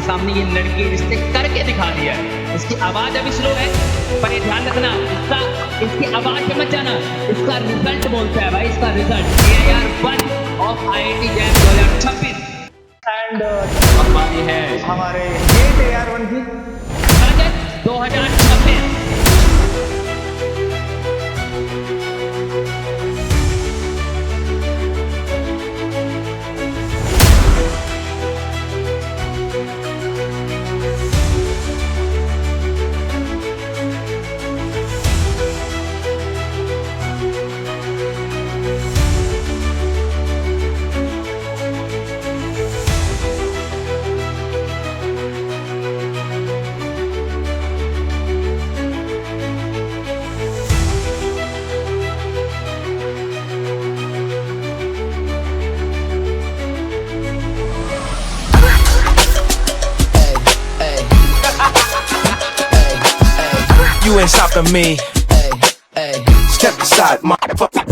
सामने ये लड़की रिश्ते करके दिखा रही है। इसकी आवाज अभी स्लो है, पर ये ध्यान रखना, इसकी आवाज पे मत जाना, इसका रिजल्ट बोलता है भाई, इसका result AIR-1 of IIT JAM 2026 and हमारी है हमारे गेट AIR-1 की budget 2026। You ain't stopping me. Step aside, motherfucker.